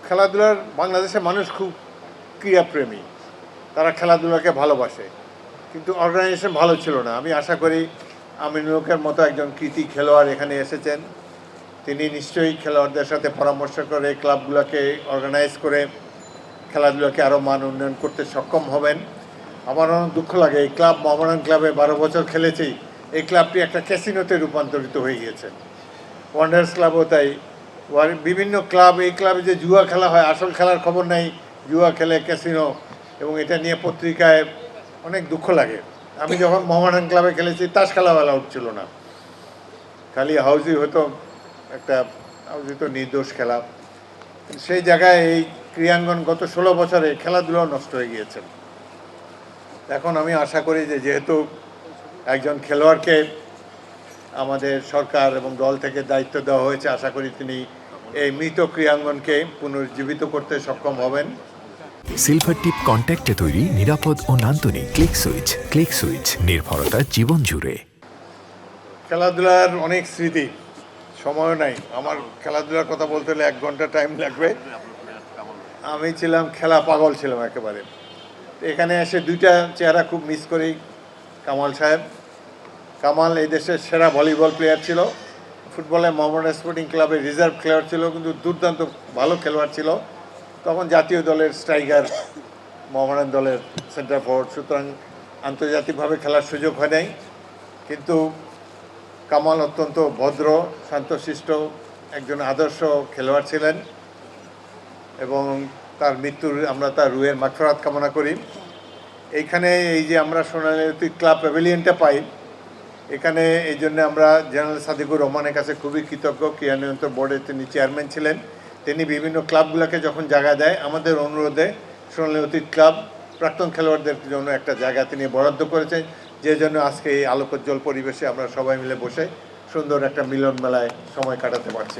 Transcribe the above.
খেলাধুলার বাংলাদেশের মানুষ খুব ক্রীড়াপ্রেমী, তারা খেলাধুলাকে ভালোবাসে, কিন্তু অর্গানাইজেশন ভালো ছিল না। আমি আশা করি আমিনুলের মতো একজন কৃতি খেলোয়াড় এখানে এসেছেন, তিনি নিশ্চয়ই খেলোয়াড়দের সাথে পরামর্শ করে ক্লাবগুলোকে অর্গানাইজ করে খেলাধুলাকে আরও মান উন্নয়ন করতে সক্ষম হবেন। আমার অনেক দুঃখ লাগে, এই ক্লাব মোহামেডান ক্লাবে 12 বছর খেলেছি, এই ক্লাবটি একটা ক্যাসিনোতে রূপান্তরিত হয়ে গিয়েছে। ওয়ান্ডার্স ক্লাবও তাই, বিভিন্ন ক্লাব, এই ক্লাবে যে জুয়া খেলা হয়, আসল খেলার খবর নাই, জুয়া খেলে ক্যাসিনো, এবং এটা নিয়ে পত্রিকায় অনেক দুঃখ লাগে। আমি যখন মোহামেডান ক্লাবে খেলেছি তাস খেলা অ্যালাউড ছিল না, খালি হাউজি হতো, একটা হাউজি তো নির্দোষ খেলা। সেই জায়গায় এই ক্রীড়াঙ্গন গত 16 বছরে খেলাধুলাও নষ্ট হয়ে গিয়েছে। এখন আমি আশা করি যে যেহেতু একজন খেলোয়াড়কে আমাদের সরকার এবং দল থেকে দায়িত্ব দেওয়া হয়েছে, আশা করি তিনি এই মৃত ক্রীড়াঙ্গনকে পুনর্জীবিত করতে সক্ষম হবেন। সিলভার টিপ কন্ট্যাক্টে তৈরি নিরাপদ ও নান্দনিক ক্লিক সুইচ নির্ভরতা জীবন জুড়ে। খেলাধুলার অনেক স্মৃতি, সময় নাই আমার খেলাধুলার কথা বলতে হলে 1 ঘন্টা টাইম লাগবে। আমি ছিলাম খেলা পাগল, ছিলাম একেবারে। এখানে এসে 2টা চেহারা খুব মিস করি। কামাল সাহেব, কামাল এই দেশের সেরা ভলিবল প্লেয়ার ছিল, ফুটবলে মোহামেডান স্পোর্টিং ক্লাবের রিজার্ভ খেলোয়াড় ছিল, কিন্তু দুর্দান্ত ভালো খেলোয়াড় ছিল। তখন জাতীয় দলের স্ট্রাইকার, মোহামেডান দলের সেন্টার ফরওয়ার্ড, সুতরাং আন্তর্জাতিকভাবে খেলার সুযোগ হয় নাই। কিন্তু কামাল অত্যন্ত ভদ্র, শান্তশিষ্ট একজন আদর্শ খেলোয়াড় ছিলেন, এবং তার মৃত্যুর আমরা তার রুহের মাগফিরাত কামনা করি। এইখানে এই যে আমরা সোনালী অতীত ক্লাব প্যাভিলিয়নটা পাই, এখানে এই জন্য আমরা জেনারেল সাদিকুর রহমানের কাছে খুবই কৃতজ্ঞ। ক্রীড়া নিয়ন্ত্রণ বোর্ডের তিনি চেয়ারম্যান ছিলেন, তিনি বিভিন্ন ক্লাবগুলোকে যখন জায়গা দেয় আমাদের অনুরোধে সোনালী অতীত ক্লাব প্রাক্তন খেলোয়াড়দের জন্য একটা জায়গা তিনি বরাদ্দ করেছেন, যে জন্য আজকে এই আলোকোজ্জ্বল পরিবেশে আমরা সবাই মিলে বসে সুন্দর একটা মিলন মেলায় সময় কাটাতে পারছি।